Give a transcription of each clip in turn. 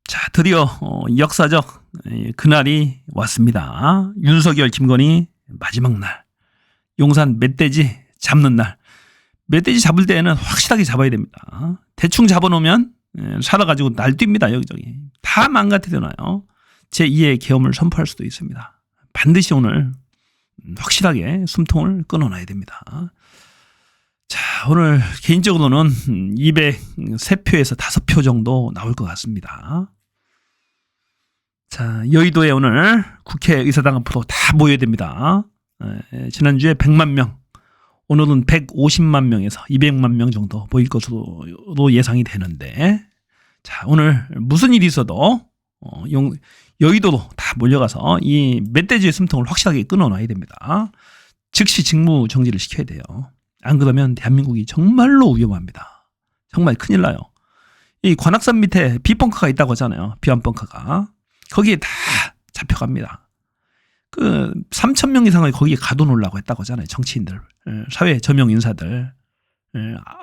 자, 드디어 역사적 그날이 왔습니다. 윤석열, 김건희 마지막 날. 용산 멧돼지 잡는 날. 멧돼지 잡을 때는 확실하게 잡아야 됩니다. 대충 잡아놓으면 살아가지고 날뜁니다. 여기저기. 다 망가뜨려놔요. 제2의 계엄을 선포할 수도 있습니다. 반드시 오늘 확실하게 숨통을 끊어놔야 됩니다. 자, 오늘 개인적으로는 203표에서 5표 정도 나올 것 같습니다. 자, 여의도에 오늘 국회의사당 앞으로 다 모여야 됩니다. 지난주에 100만 명, 오늘은 150만 명에서 200만 명 정도 모일 것으로 예상이 되는데, 자, 오늘 무슨 일이 있어도 여의도로 다 몰려가서 이 멧돼지의 숨통을 확실하게 끊어놔야 됩니다. 즉시 직무 정지를 시켜야 돼요. 안 그러면 대한민국이 정말로 위험합니다. 정말 큰일 나요. 이 관악산 밑에 비벙커가 있다고 하잖아요. 비완벙커가. 거기에 다 잡혀갑니다. 3,000명 이상을 거기에 가둬놓으려고 했다고 하잖아요. 정치인들, 사회 저명 인사들.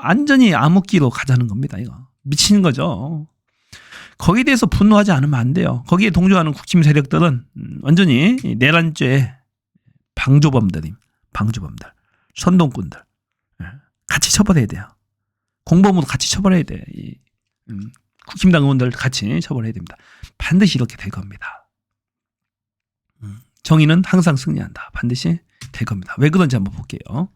완전히 암흑기로 가자는 겁니다. 이거 미치는 거죠. 거기에 대해서 분노하지 않으면 안 돼요. 거기에 동조하는 국힘 세력들은 완전히 내란죄 방조범들, 선동꾼들 같이 처벌해야 돼요. 공범으로 같이 처벌해야 돼. 국힘당 의원들 같이 처벌해야 됩니다. 반드시 이렇게 될 겁니다. 정의는 항상 승리한다. 반드시 될 겁니다. 왜 그런지 한번 볼게요.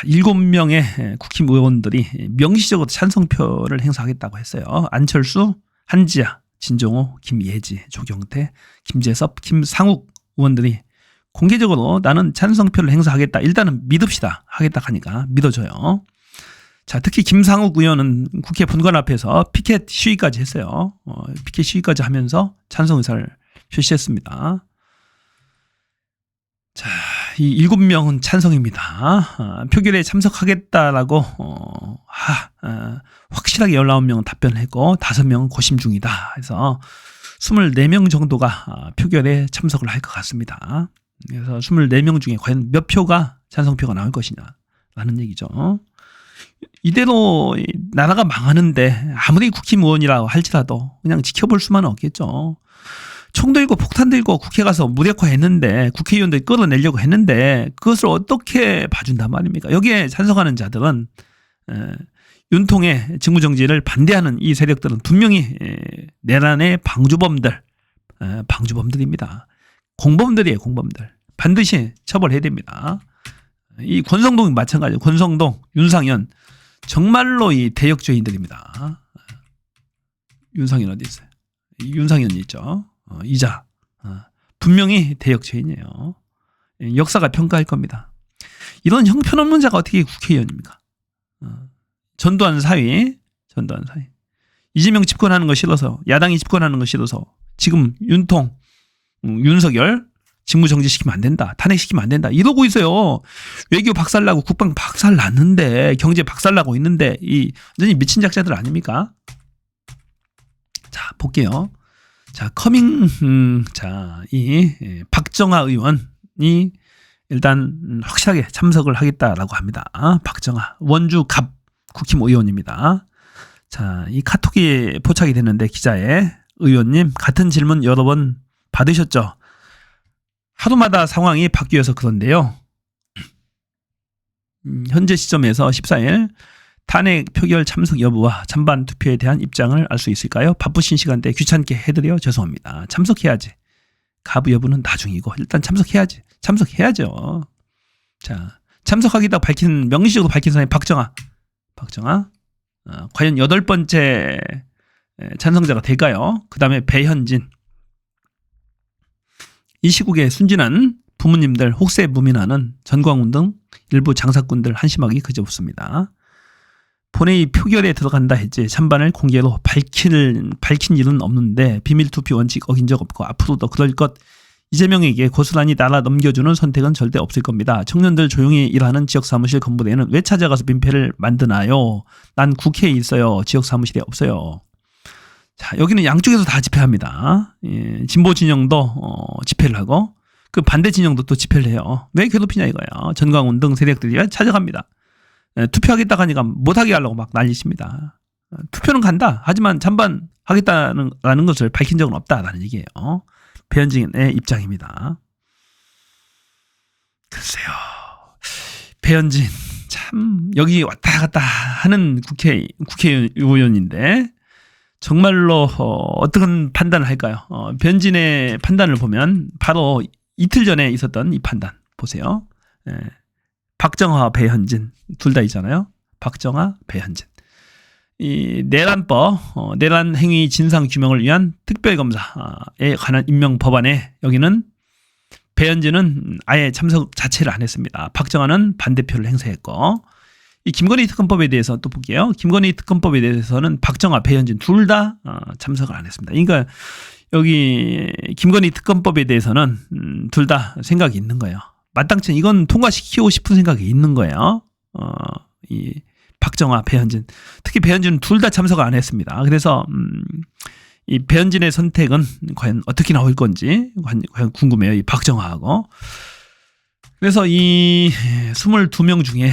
7명의 국힘 의원들이 명시적으로 찬성표를 행사하겠다고 했어요. 안철수, 한지아, 진정호, 김예지, 조경태, 김재섭, 김상욱 의원들이 공개적으로 나는 찬성표를 행사하겠다. 일단은 믿읍시다. 하겠다 하니까 믿어줘요. 자, 특히 김상욱 의원은 국회 본관 앞에서 피켓 시위까지 했어요. 피켓 시위까지 하면서 찬성 의사를 표시했습니다. 자, 이 7명은 찬성입니다. 표결에 참석하겠다라고 확실하게 19명은 답변을 했고 5명은 고심 중이다. 그래서 24명 정도가 표결에 참석을 할 것 같습니다. 그래서 24명 중에 과연 몇 표가 찬성표가 나올 것이냐라는 얘기죠. 이대로 나라가 망하는데 아무리 국힘 의원이라고 할지라도 그냥 지켜볼 수만은 없겠죠. 총 들고 폭탄 들고 국회 가서 무력화했는데 국회의원들 끌어내려고 했는데 그것을 어떻게 봐준단 말입니까? 여기에 찬성하는 자들은 윤통의 직무정지를 반대하는 이 세력들은 분명히 내란의 방주범들입니다. 공범들이에요. 공범들. 반드시 처벌해야 됩니다. 이 권성동이 마찬가지예요. 권성동, 윤상현 정말로 이 대역죄인들입니다. 윤상현 어디 있어요? 윤상현 있죠. 이자 분명히 대역죄인이에요. 역사가 평가할 겁니다. 이런 형편없는 자가 어떻게 국회의원입니까? 전두환 사위 이재명 집권하는 거 싫어서 야당이 집권하는 거 싫어서 지금 윤통 윤석열 직무정지시키면 안 된다. 탄핵시키면 안 된다. 이러고 있어요. 외교 박살나고 국방 박살났는데 경제 박살나고 있는데 이 완전히 미친 작자들 아닙니까? 자, 볼게요. 자, 이 박정아 의원이 일단 확실하게 참석을 하겠다라고 합니다. 박정아 원주 갑 국힘 의원입니다. 자, 이 카톡이 포착이 됐는데 기자의 의원님 같은 질문 여러 번 받으셨죠? 하루마다 상황이 바뀌어서 그런데요. 현재 시점에서 14일 탄핵 표결 참석 여부와 찬반 투표에 대한 입장을 알 수 있을까요? 바쁘신 시간대에 귀찮게 해드려 죄송합니다. 참석해야지. 가부 여부는 나중이고 일단 참석해야지. 참석해야죠. 자, 참석하겠다고 명시적으로 밝힌 사람이 박정아. 과연 8번째 찬성자가 될까요? 그 다음에 배현진. 이 시국에 순진한 부모님들 혹세 무민하는 전광훈 등 일부 장사꾼들 한심하기 그지없습니다. 본회의 표결에 들어간다 했지 찬반을 공개로 밝힌 일은 없는데 비밀투표 원칙 어긴 적 없고 앞으로도 그럴 것 이재명에게 고스란히 날아 넘겨주는 선택은 절대 없을 겁니다. 청년들 조용히 일하는 지역사무실 건물에는 왜 찾아가서 민폐를 만드나요? 난 국회에 있어요. 지역사무실에 없어요. 자, 여기는 양쪽에서 다 집회합니다. 진보 진영도 집회를 하고 그 반대 진영도 또 집회를 해요. 왜 괴롭히냐 이거예요. 전광훈 등 세력들이 찾아갑니다. 투표하겠다고 하니까 못하게 하려고 막 난리칩니다. 투표는 간다. 하지만 찬반 하겠다는 것을 밝힌 적은 없다라는 얘기예요. 배현진의 입장입니다. 글쎄요. 배현진 참 여기 왔다 갔다 하는 국회의원인데 정말로 어떤 판단을 할까요? 배현진의 판단을 보면 바로 이틀 전에 있었던 이 판단 보세요. 박정화, 배현진 둘 다 있잖아요. 박정화, 배현진. 이 내란법, 내란 행위 진상 규명을 위한 특별검사에 관한 임명 법안에 여기는 배현진은 아예 참석 자체를 안 했습니다. 박정화는 반대표를 행사했고, 이 김건희 특검법에 대해서 또 볼게요. 김건희 특검법에 대해서는 박정화, 배현진 둘 다 참석을 안 했습니다. 그러니까 여기 김건희 특검법에 대해서는 둘 다 생각이 있는 거예요. 마땅치 이건 통과시키고 싶은 생각이 있는 거예요. 이 박정화, 배현진, 특히 배현진은 둘 다 참석을 안 했습니다. 그래서 이 배현진의 선택은 과연 어떻게 나올 건지 과연 궁금해요. 이 박정화하고. 그래서 이 22명 중에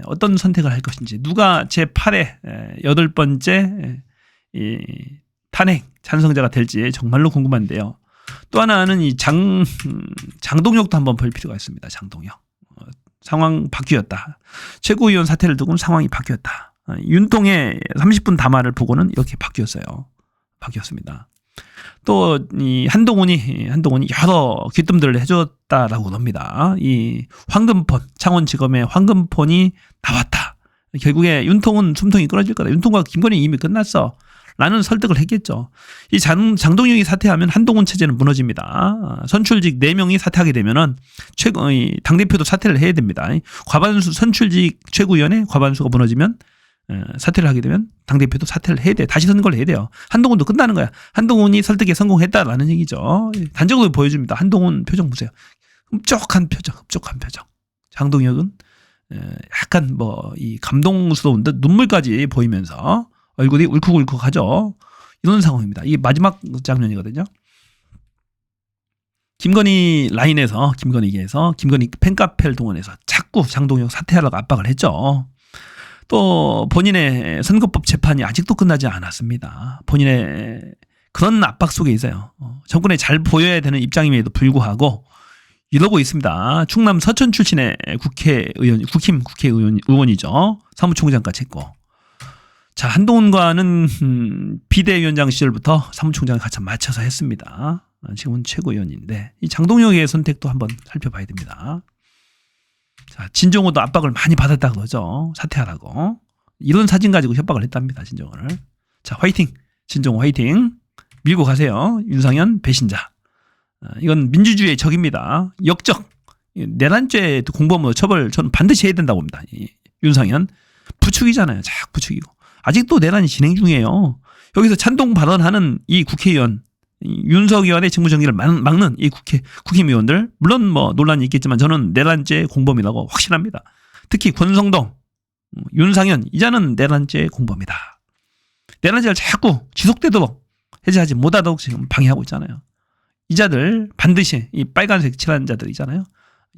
어떤 선택을 할 것인지, 누가 제8회 8번째 이 탄핵 찬성자가 될지 정말로 궁금한데요. 또 하나는 이 장동혁도 한번 볼 필요가 있습니다. 장동혁. 상황 바뀌었다. 최고위원 사태를 두고는 상황이 바뀌었다. 윤통의 30분 담화를 보고는 이렇게 바뀌었습니다. 또 이 한동훈이 여러 귀뜸들을 해줬다라고 합니다. 이 황금폰, 창원지검의 황금폰이 나왔다. 결국에 윤통은 숨통이 끊어질 거다. 윤통과 김건희 이미 끝났어. 라는 설득을 했겠죠. 이 장동혁이 사퇴하면 한동훈 체제는 무너집니다. 선출직 4명이 사퇴하게 되면은 당대표도 사퇴를 해야 됩니다. 과반수 선출직 최고위원회 과반수가 무너지면 사퇴를 하게 되면 당대표도 사퇴를 해야 돼. 다시 선거를 해야 돼요. 한동훈도 끝나는 거야. 한동훈이 설득에 성공했다라는 얘기죠. 단적으로 보여줍니다. 한동훈 표정 보세요. 흡족한 표정. 장동혁은 약간 이 감동스러운 듯 눈물까지 보이면서 얼굴이 울컥울컥하죠. 이런 상황입니다. 이게 마지막 장면이거든요. 김건희 라인에서 김건희 팬카페를 동원해서 자꾸 장동혁 사퇴하라고 압박을 했죠. 또 본인의 선거법 재판이 아직도 끝나지 않았습니다. 본인의 그런 압박 속에 있어요. 정권에 잘 보여야 되는 입장임에도 불구하고 이러고 있습니다. 충남 서천 출신의 국회의원이죠. 사무총장까지 했고. 자, 한동훈과는 비대위원장 시절부터 사무총장을 같이 맞춰서 했습니다. 지금은 최고위원인데 이 장동혁의 선택도 한번 살펴봐야 됩니다. 자, 진정호도 압박을 많이 받았다 그러죠. 사퇴하라고. 이런 사진 가지고 협박을 했답니다. 진정호를. 자, 화이팅. 진정호 화이팅. 밀고 가세요. 윤상현 배신자. 이건 민주주의의 적입니다. 역적. 내란죄 공범으로 처벌 저는 반드시 해야 된다고 봅니다. 윤상현. 부추기잖아요. 자꾸 부추기고. 아직도 내란이 진행 중이에요. 여기서 찬동 발언하는 이 국회의원, 윤석열의 직무정지를 막는 이 국회의원들, 물론 논란이 있겠지만 저는 내란죄 공범이라고 확신합니다. 특히 권성동, 윤상현, 이자는 내란죄 공범이다. 내란죄를 자꾸 지속되도록 해제하지 못하도록 지금 방해하고 있잖아요. 이자들 반드시 이 빨간색 칠한 자들 있잖아요.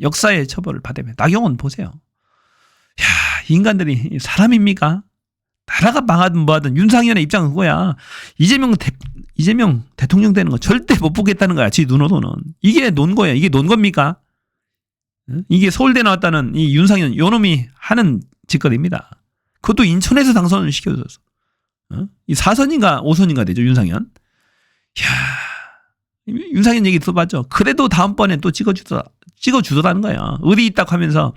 역사의 처벌을 받아야 됩니다. 나경원 보세요. 야, 이 인간들이 사람입니까? 나라가 망하든 뭐하든 윤상현의 입장은 그거야. 이재명 대통령 되는 거 절대 못 보겠다는 거야. 지 눈으로는. 이게 논 거야. 이게 논 겁니까? 이게 서울대 나왔다는 이 윤상현 요놈이 하는 짓거리입니다. 그것도 인천에서 당선을 시켜줬어. 이 4선인가 5선인가 되죠. 윤상현. 이야, 윤상현 얘기 들어봤죠. 그래도 다음번에 또 찍어주더라는 거야. 의리 있다고 하면서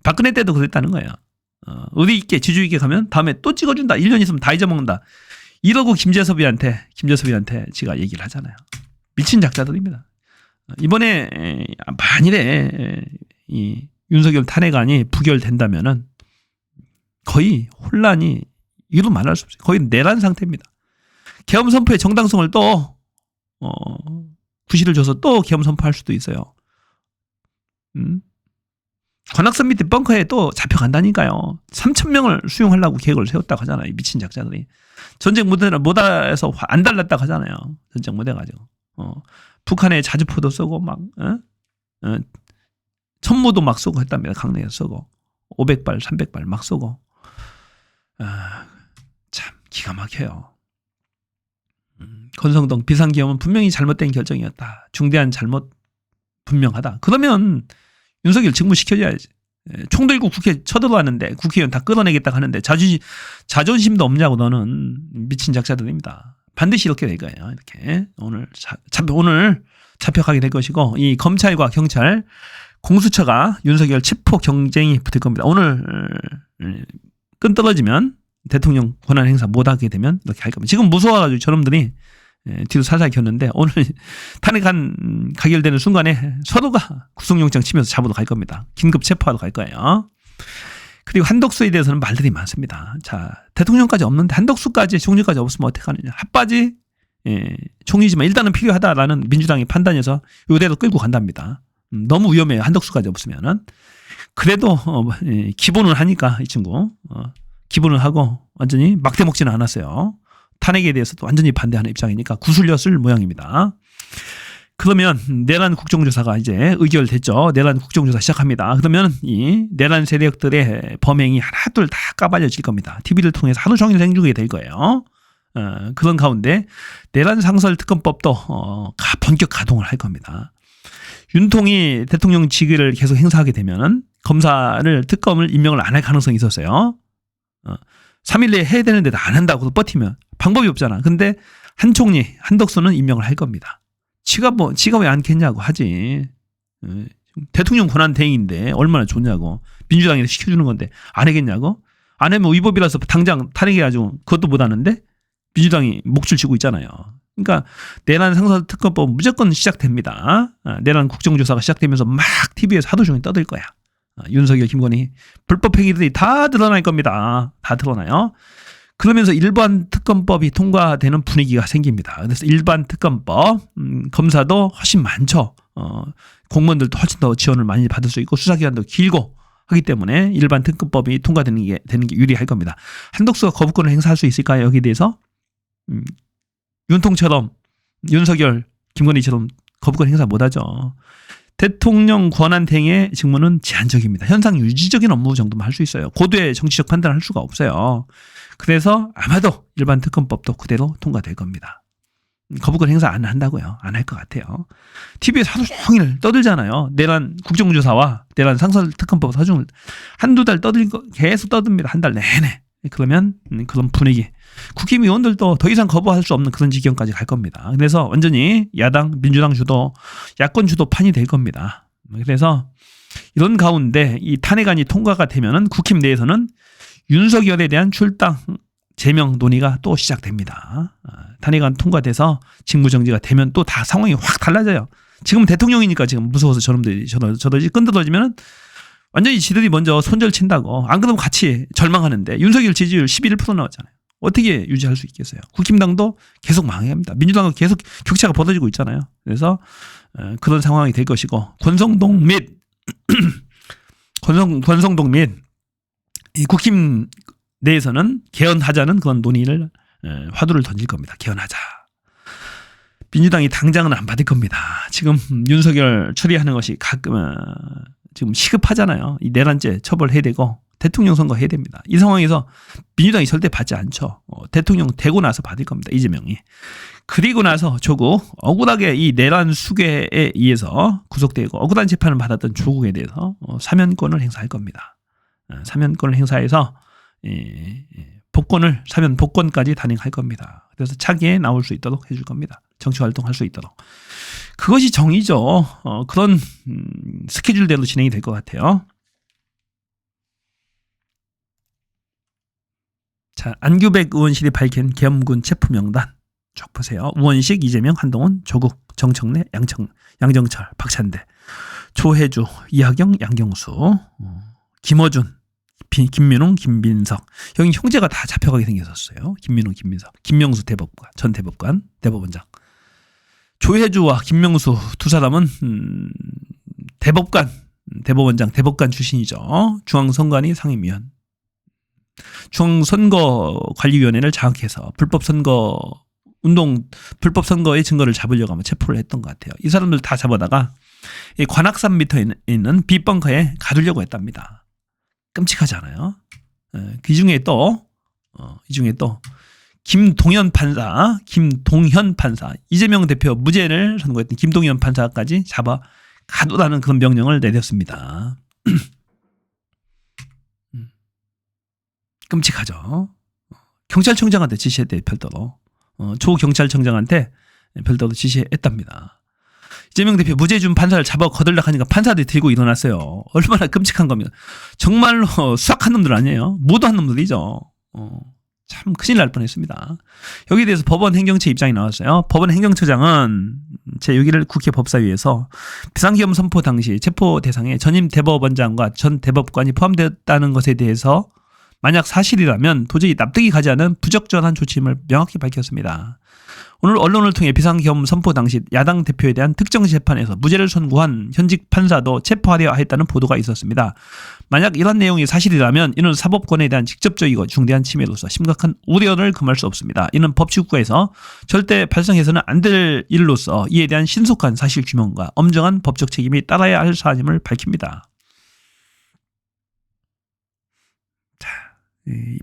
박근혜 때도 그랬다는 거야. 의리 있게 지주 있게 가면 다음에 또 찍어준다. 1년 있으면 다 잊어먹는다. 이러고 김재섭이한테 제가 얘기를 하잖아요. 미친 작자들입니다. 이번에 만일에 이 윤석열 탄핵안이 부결된다면은 거의 혼란이 이루 말할 수 없어요. 거의 내란 상태입니다. 계엄 선포의 정당성을 또 구실을 줘서 또 계엄 선포할 수도 있어요. 관악산 밑에 벙커에 또 잡혀간다니까요. 3,000명을 수용하려고 계획을 세웠다고 하잖아요. 이 미친 작자들이. 전쟁 무대에서 안 달랐다고 하잖아요. 전쟁 무대 가지고. 북한에 자주포도 쏘고 막 천무도 막 쏘고 했답니다. 강내에서 쏘고 500발 300발 막 쏘고. 참 기가 막혀요. 권성동 비상계엄은 분명히 잘못된 결정이었다. 중대한 잘못 분명하다. 그러면 윤석열 직무시켜줘야지. 총 들고 국회 쳐들어왔는데 국회의원 다 끌어내겠다고 하는데 자존심도 없냐고 너는 미친 작자들입니다. 반드시 이렇게 될 거예요. 이렇게 오늘 잡혀가게 될 것이고 이 검찰과 경찰 공수처가 윤석열 체포 경쟁이 붙을 겁니다. 오늘 끈 떨어지면 대통령 권한 행사 못하게 되면 이렇게 할 겁니다. 지금 무서워가지고 저놈들이 뒤로 살살 겼는데 오늘 탄핵안 가결되는 순간에 서로가 구속영장 치면서 잡으러 갈 겁니다. 긴급 체포하러 갈 거예요. 그리고 한덕수에 대해서는 말들이 많습니다. 자, 대통령까지 없는데 한덕수까지 총리까지 없으면 어떻게 하느냐. 핫바지 총리지만 일단은 필요하다라는 민주당의 판단에서 이대로 끌고 간답니다. 너무 위험해요. 한덕수까지 없으면은. 그래도 기본을 하니까 이 친구 기본을 하고 완전히 막대 먹지는 않았어요. 탄핵에 대해서도 완전히 반대하는 입장이니까 구슬렸을 모양입니다. 그러면 내란 국정조사가 이제 의결됐죠. 내란 국정조사 시작합니다. 그러면 이 내란 세력들의 범행이 하나둘 다 까발려질 겁니다. TV를 통해서 하루 종일 생중계 될 거예요. 그런 가운데 내란 상설 특검법도 본격 가동을 할 겁니다. 윤통이 대통령 직위를 계속 행사하게 되면은 검사를 특검을 임명을 안 할 가능성이 있었어요. 3일 내에 해야 되는데도 안 한다고 버티면 방법이 없잖아. 근데 한 총리 한덕수는 임명을 할 겁니다. 지가 왜 안 겠냐고 하지. 대통령 권한 대행인데 얼마나 좋냐고. 민주당이 시켜주는 건데 안 하겠냐고. 안 하면 위법이라서 당장 탄핵해가지고 그것도 못 하는데 민주당이 목줄 치고 있잖아요. 그러니까 내란 상설 특검법 무조건 시작됩니다. 내란 국정조사가 시작되면서 막 TV에서 하루 종일 떠들 거야. 윤석열, 김건희 불법 행위들이 다 드러날 겁니다. 다 드러나요. 그러면서 일반 특검법이 통과되는 분위기가 생깁니다. 그래서 일반 특검법 검사도 훨씬 많죠. 공무원들도 훨씬 더 지원을 많이 받을 수 있고 수사기간도 길고 하기 때문에 일반 특검법이 통과되는 게 유리할 겁니다. 한덕수가 거부권을 행사할 수 있을까요? 여기에 대해서 윤통처럼 윤석열, 김건희처럼 거부권 행사 못하죠. 대통령 권한대행의 직무는 제한적입니다. 현상 유지적인 업무 정도만 할 수 있어요. 고도의 정치적 판단을 할 수가 없어요. 그래서 아마도 일반 특검법도 그대로 통과될 겁니다. 거부권 행사 안 한다고요. 안 할 것 같아요. TV에서 하루 종일 떠들잖아요. 내란 국정조사와 내란 상설 특검법 사중을 한두 달 계속 떠듭니다. 한 달 내내. 그러면 그런 분위기. 국힘의원들도 더 이상 거부할 수 없는 그런 지경까지 갈 겁니다. 그래서 완전히 야당, 민주당 주도, 야권 주도 판이 될 겁니다. 그래서 이런 가운데 이 탄핵안이 통과가 되면은 국힘 내에서는 윤석열에 대한 출당 제명 논의가 또 시작됩니다. 탄핵안 통과돼서 직무정지가 되면 또 다 상황이 확 달라져요. 지금 대통령이니까 지금 무서워서 저놈들이 끈들어지면은 완전히 지들이 먼저 손절친다고. 안 그러면 같이 절망하는데 윤석열 지지율 11% 나왔잖아요. 어떻게 유지할 수 있겠어야. 국힘당도 계속 망해갑니다. 민주당은 계속 격차가 벌어지고 있잖아요. 그래서 그런 상황이 될 것이고 권성동 및 이 국힘 내에서는 개헌하자는 그런 논의를 화두를 던질 겁니다. 개헌하자. 민주당이 당장은 안 받을 겁니다. 지금 윤석열 처리하는 것이 가끔 지금 시급하잖아요. 이 내란죄 처벌해야 되고 대통령 선거 해야 됩니다. 이 상황에서 민주당이 절대 받지 않죠. 대통령 되고 나서 받을 겁니다. 이재명이. 그리고 나서 조국 억울하게 이 내란 수괴에 의해서 구속되고 억울한 재판을 받았던 조국에 대해서 사면권을 행사할 겁니다. 사면권을 행사해서 사면 복권까지 단행할 겁니다. 그래서 차기에 나올 수 있도록 해줄 겁니다. 정치활동할 수 있도록. 그것이 정의죠. 그런 스케줄대로 진행이 될 것 같아요. 자, 안규백 의원실이 밝힌 계엄군 체포 명단 쭉 보세요. 우원식, 이재명, 한동훈, 조국, 정청래, 양정철, 박찬대, 조혜주, 이하경, 양경수, 김어준, 김민웅, 김빈석. 여기 형제가 다 잡혀가게 생겼었어요. 김민웅, 김빈석, 김명수 대법관, 전 대법원장. 조혜주와 김명수 두 사람은 대법관 출신이죠. 중앙선관위 상임위원. 중앙선거관리위원회를 장악해서 불법 선거의 증거를 잡으려고 하면 체포를 했던 것 같아요. 이 사람들 다 잡아다가 이 관악산 밑에 있는 빗벙커에 가두려고 했답니다. 끔찍하지 않아요? 이 중에 또 김동현 판사, 이재명 대표 무죄를 선고했던 김동현 판사까지 잡아 가두라는 그런 명령을 내렸습니다. 끔찍하죠. 경찰청장한테 지시했대요, 별도로. 조 경찰청장한테 별도로 지시했답니다. 이재명 대표 무죄 준 판사를 잡아 거들락 하니까 판사들이 들고 일어났어요. 얼마나 끔찍한 겁니다. 정말로 수학한 놈들 아니에요. 모도한 놈들이죠. 참 큰일 날 뻔했습니다. 여기에 대해서 법원 행정처 입장이 나왔어요. 법원 행정처장은 제6일 국회 법사위에서 비상계엄 선포 당시 체포 대상에 전임 대법원장과 전 대법관이 포함되었다는 것에 대해서 만약 사실이라면 도저히 납득이 가지 않은 부적절한 조치임을 명확히 밝혔습니다. 오늘 언론을 통해 비상계엄 선포 당시 야당 대표에 대한 특정 재판에서 무죄를 선고한 현직 판사도 체포하려 했다는 보도가 있었습니다. 만약 이런 내용이 사실이라면 이는 사법권에 대한 직접적이고 중대한 침해로서 심각한 우려를 금할 수 없습니다. 이는 법치국가에서 절대 발생해서는 안 될 일로서 이에 대한 신속한 사실 규명과 엄정한 법적 책임이 따라야 할 사안임을 밝힙니다. 자,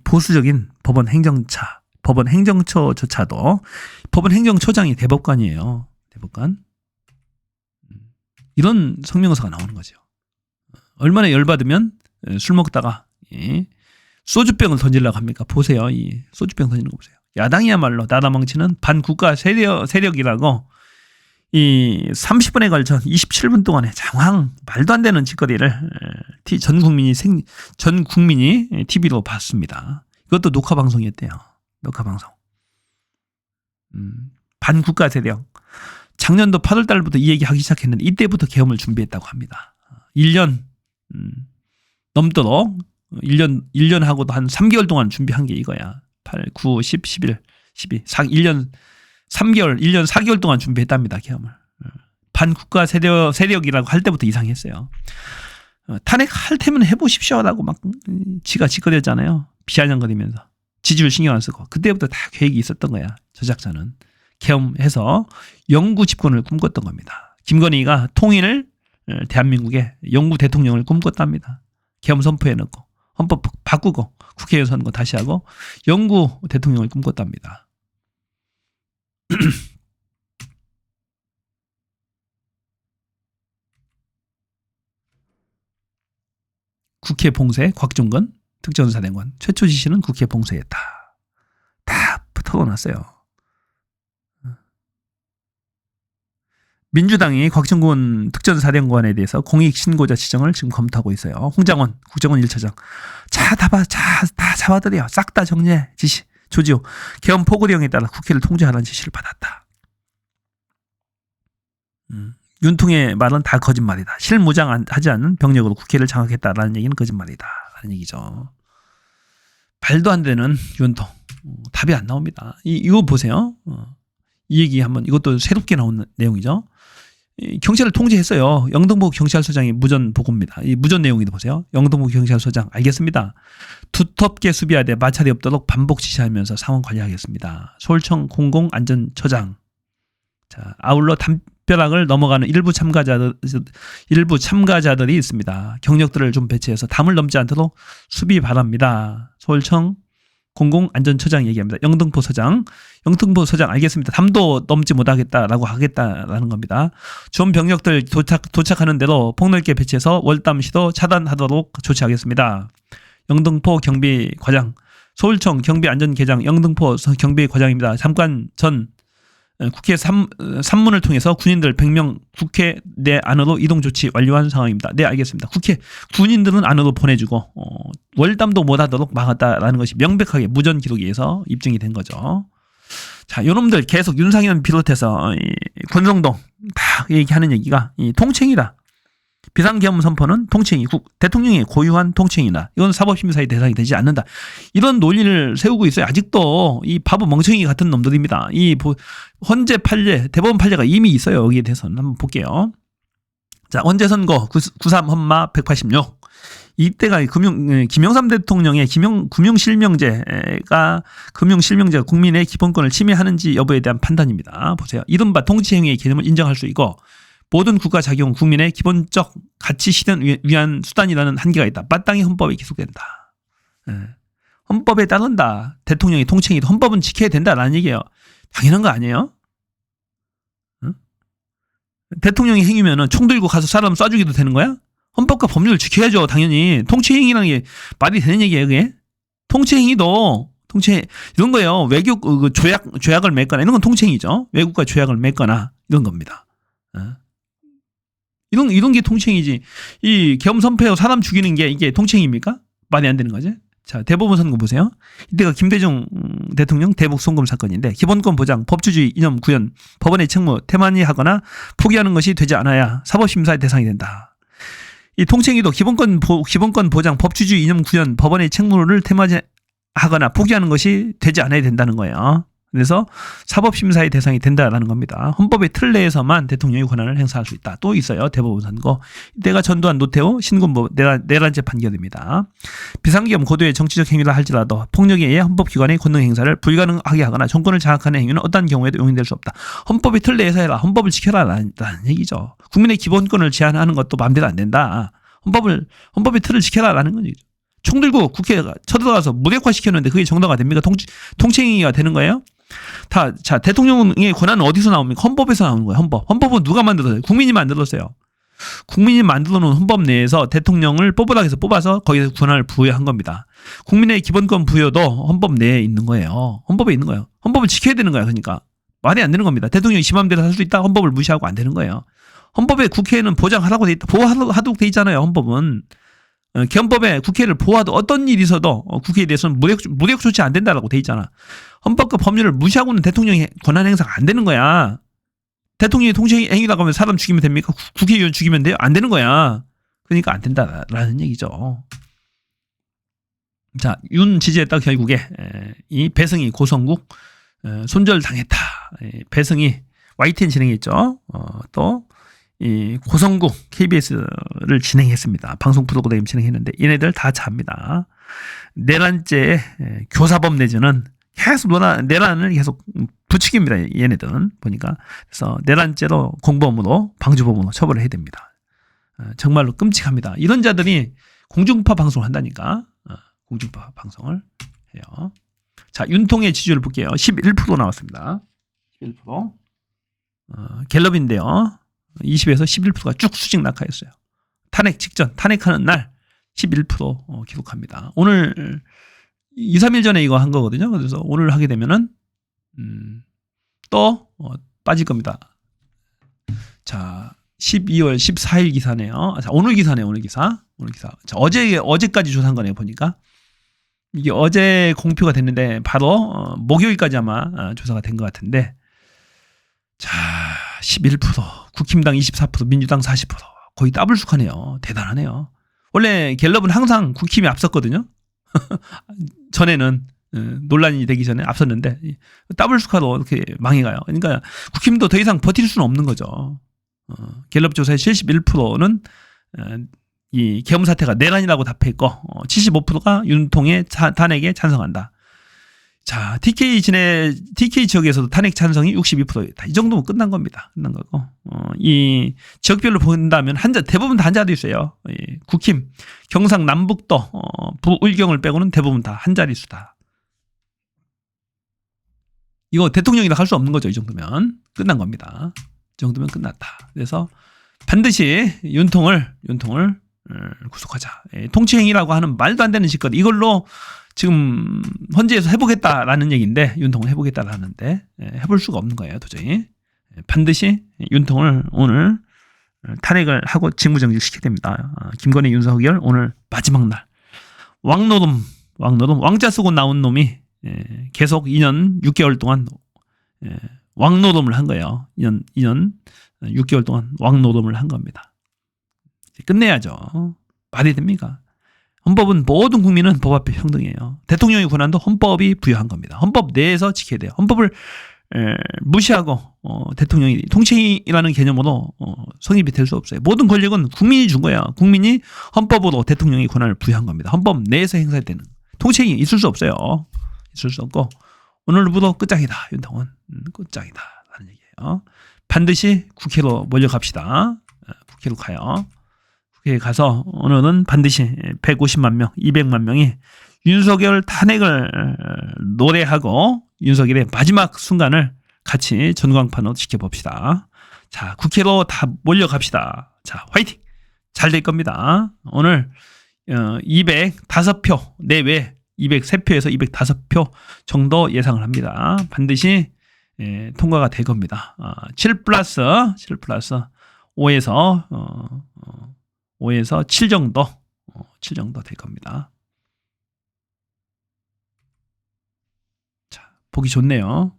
보수적인 법원 행정처조차도 법원 행정처장이 대법관이에요. 대법관. 이런 성명서가 나오는 거죠. 얼마나 열받으면 술 먹다가 소주병을 던지려고 합니까? 보세요. 이 소주병 던지는 거 보세요. 야당이야말로 나라 망치는 반국가 세력이라고 이 30분에 걸쳐 27분 동안에 장황 말도 안 되는 짓거리를 전 국민이 TV로 봤습니다. 이것도 녹화 방송이었대요. 녹화 방송. 반국가 세력. 작년도 8월 달부터 이 얘기 하기 시작했는데 이때부터 계엄을 준비했다고 합니다. 1년 넘도록 1년하고도 한 3개월 동안 준비한 게 이거야. 8, 9, 10, 11, 12, 1년 3개월, 1년 4개월 동안 준비했답니다. 계엄을. 반국가 세력이라고 할 때부터 이상했어요. 탄핵할 테면 해보십시오라고 막 지가 짓거렸잖아요. 비아냥거리면서. 지지율 신경 안 쓰고. 그때부터 다 계획이 있었던 거야. 저작자는. 계엄해서 영구 집권을 꿈꿨던 겁니다. 김건희가 통일을 대한민국의 영구 대통령을 꿈꿨답니다. 계엄 선포해놓고 헌법 바꾸고 국회에서 선거 다시 하고 영구 대통령을 꿈꿨답니다. 국회 봉쇄 곽종건 특전사령관 최초 지시는 국회 봉쇄했다. 다 털어놨어요. 민주당이 곽종건 특전사령관에 대해서 공익신고자 지정을 지금 검토하고 있어요. 홍장원 국정원 1차장. 다 잡아들여. 싹 다 정리해. 지시. 조지호. 계엄 포고령에 따라 국회를 통제하라는 지시를 받았다. 윤통의 말은 다 거짓말이다. 실무장하지 않는 병력으로 국회를 장악했다라는 얘기는 거짓말이다. 라는 얘기죠. 말도 안 되는 윤통. 답이 안 나옵니다. 이거 보세요. 이 얘기 한번 이것도 새롭게 나온 내용이죠. 경찰을 통제했어요. 영등포 경찰서장이 무전 보고입니다. 이 무전 내용이도 보세요. 영등포 경찰서장 알겠습니다. 두텁게 수비하되 마찰이 없도록 반복 지시하면서 상황 관리하겠습니다. 서울청 공공안전처장. 자, 아울러 담벼락을 넘어가는 일부 참가자들이 있습니다. 경력들을 좀 배치해서 담을 넘지 않도록 수비 바랍니다. 서울청 공공안전처장 얘기합니다. 영등포 서장 알겠습니다. 담도 넘지 못하겠다라고 하겠다라는 겁니다. 전 병력들 도착하는 대로 폭넓게 배치해서 월담 시도 차단하도록 조치하겠습니다. 영등포 경비과장, 서울청 경비안전계장 영등포 경비과장입니다. 잠깐 전 국회 산문을 통해서 군인들 100명 국회 내 안으로 이동 조치 완료한 상황입니다. 네, 알겠습니다. 국회 군인들은 안으로 보내주고 월담도 못하도록 막았다라는 것이 명백하게 무전 기록에서 입증이 된 거죠. 자, 요놈들 계속 윤상현 비롯해서 권성동 다 얘기하는 얘기가 통칭이다. 비상계엄 선포는 통칭이 대통령의 고유한 통칭이다. 이건 사법심사의 대상이 되지 않는다. 이런 논리를 세우고 있어요. 아직도 이 바보 멍청이 같은 놈들입니다. 이 헌재 판례, 대법원 판례가 이미 있어요. 여기에 대해서는 한번 볼게요. 자, 헌재 선고 93 헌마 186. 이때가 김영삼 대통령의 금융실명제가 국민의 기본권을 침해하는지 여부에 대한 판단입니다. 보세요. 이른바 통치행위의 개념을 인정할 수 있고 모든 국가 작용 국민의 기본적 가치 실현 위한 수단이라는 한계가 있다. 마땅히 헌법에 기속된다. 헌법에 따른다. 대통령이 통칭이도 헌법은 지켜야 된다라는 얘기예요. 당연한 거 아니에요? 응? 대통령이 행위면은 총 들고 가서 사람 쏴주기도 되는 거야? 헌법과 법률을 지켜야죠. 당연히. 통치행위라는 게 말이 되는 얘기예요. 그게. 통치행위도 이런 거예요. 외교 조약을 맺거나 이런 건 통치행위죠. 외국과 조약을 맺거나 이런 겁니다. 이런 게 통치행위지. 이 겸선패로 사람 죽이는 게 이게 통치행위입니까? 말이 안 되는 거지. 자, 대법원 선고 보세요. 이때가 김대중 대통령 대북 송금 사건인데 기본권 보장, 법치주의 이념 구현, 법원의 책무 태만히 하거나 포기하는 것이 되지 않아야 사법심사의 대상이 된다. 이 통치행위도 기본권 보장, 법치주의 이념 구현, 법원의 책무를 태만히 하거나 포기하는 것이 되지 않아야 된다는 거예요. 그래서 사법심사의 대상이 된다라는 겁니다. 헌법의 틀 내에서만 대통령이 권한을 행사할 수 있다. 또 있어요. 대법원 선고. 이때가 전두환 노태우 신군부 내란죄 판결입니다. 비상기업 고도의 정치적 행위를 할지라도 폭력에 의해 헌법기관의 권능 행사를 불가능하게 하거나 정권을 장악하는 행위는 어떠한 경우에도 용인될 수 없다. 헌법의 틀 내에서 해라. 헌법을 지켜라라는 얘기죠. 국민의 기본권을 제한하는 것도 마음대로 안 된다. 헌법의 틀을 지켜라라는 거죠. 총 들고 국회에 쳐들어가서 무력화시켰는데 그게 정당화 됩니까? 통치행위가 되는 거예요? 자, 대통령의 권한은 어디서 나옵니까? 헌법에서 나오는 거예요. 헌법은 누가 만들었어요? 국민이 만들었어요. 국민이 만들어 놓은 헌법 내에서 대통령을 뽑아서 거기서 권한을 부여한 겁니다. 국민의 기본권 부여도 헌법 내에 있는 거예요. 헌법에 있는 거예요. 헌법을 지켜야 되는 거야. 그러니까 말이 안 되는 겁니다. 대통령이 지 맘대로 할 수 있다. 헌법을 무시하고 안 되는 거예요. 헌법에 국회에는 보장하라고 돼 있다. 보호하도록 돼 있잖아요. 헌법은. 헌법에 국회를 보호하도 어떤 일이 있어도 국회에 대해서는 무력 조치 안 된다라고 돼 있잖아. 헌법과 법률을 무시하고는 대통령의 권한 행사가 안 되는 거야. 대통령이 통치행위라고 하면 사람 죽이면 됩니까? 국회의원 죽이면 돼요? 안 되는 거야. 그러니까 안 된다라는 얘기죠. 자, 윤 지지했다 결국에 이 배승희 고성국 손절당했다. 배승희 YTN 진행했죠. 또 이 고성국 KBS를 진행했습니다. 방송 프로그램 진행했는데 얘네들 다 잡니다. 내란죄 교사법 내지는 계속 내란을 계속 부추깁니다. 얘네들은 보니까. 그래서 내란죄로 공범으로 방조범으로 처벌을 해야 됩니다. 정말로 끔찍합니다. 이런 자들이 공중파 방송을 한다니까. 공중파 방송을 해요. 자, 윤통의 지지율을 볼게요. 11% 나왔습니다. 11%. 갤럽인데요. 20에서 11%가 쭉 수직 낙하했어요. 탄핵 직전, 탄핵하는 날 11% 기록합니다. 오늘 2, 3일 전에 이거 한 거거든요. 그래서 오늘 하게 되면은 또 빠질 겁니다. 자, 12월 14일 기사네요. 자, 오늘 기사네요. 오늘 기사. 자, 어제까지 조사한 거네요. 보니까 이게 어제 공표가 됐는데 바로 목요일까지 아마 조사가 된 것 같은데. 자, 11%, 국힘당 24%, 민주당 40%, 거의 더블수하네요. 대단하네요. 원래 갤럽은 항상 국힘이 앞섰거든요. 전에는 논란이 되기 전에 앞섰는데 더블수카로 이렇게 망해가요. 그러니까 국힘도 더 이상 버틸 수는 없는 거죠. 갤럽 조사의 71%는 이 계엄 사태가 내란이라고 답했고 75%가 윤통의 탄핵에 찬성한다. 자, TK 지역에서도 탄핵 찬성이 62%다. 이 정도면 끝난 겁니다. 끝난 거고. 이 지역별로 본다면 대부분 다 한자도 있어요. 국힘, 경상 남북도 부의경을 빼고는 대부분 다 한 자릿수다. 이거 대통령이라 할 수 없는 거죠. 이 정도면 끝난 겁니다. 이 정도면 끝났다. 그래서 반드시 윤통을 구속하자. 통치행위라고 하는 말도 안 되는 짓거리. 이걸로 지금 헌재에서 해보겠다라는 얘기인데 윤통을 해보겠다라는데 해볼 수가 없는 거예요. 도저히. 반드시 윤통을 오늘 탄핵을 하고 직무정지 시켜야 됩니다. 김건희 윤석열 오늘 마지막 날. 왕노름 왕자 쓰고 나온 놈이 계속 2년 6개월 동안 왕노름을 한 거예요. 2년 6개월 동안 왕노름을 한 겁니다. 끝내야죠. 말이 됩니까? 헌법은 모든 국민은 법 앞에 평등해요. 대통령의 권한도 헌법이 부여한 겁니다. 헌법 내에서 지켜야 돼요. 헌법을 무시하고 대통령이 통치라는 개념으로 성립이 될 수 없어요. 모든 권력은 국민이 준 거예요. 국민이 헌법으로 대통령의 권한을 부여한 겁니다. 헌법 내에서 행사되는 통치행위 있을 수 없어요. 있을 수 없고 오늘부터 끝장이다. 윤통은 끝장이다 라는 얘기예요. 반드시 국회로 몰려갑시다. 국회로 가요. 국회에 가서 오늘은 반드시 150만 명, 200만 명이 윤석열 탄핵을 노래하고 윤석열의 마지막 순간을 같이 전광판으로 지켜봅시다. 자, 국회로 다 몰려갑시다. 자, 화이팅! 잘 될 겁니다. 오늘 205표 내외 203표에서 205표 정도 예상을 합니다. 반드시 통과가 될 겁니다. 7 플러스 5에서 5에서 7 정도 7 정도 될 겁니다. 자, 보기 좋네요.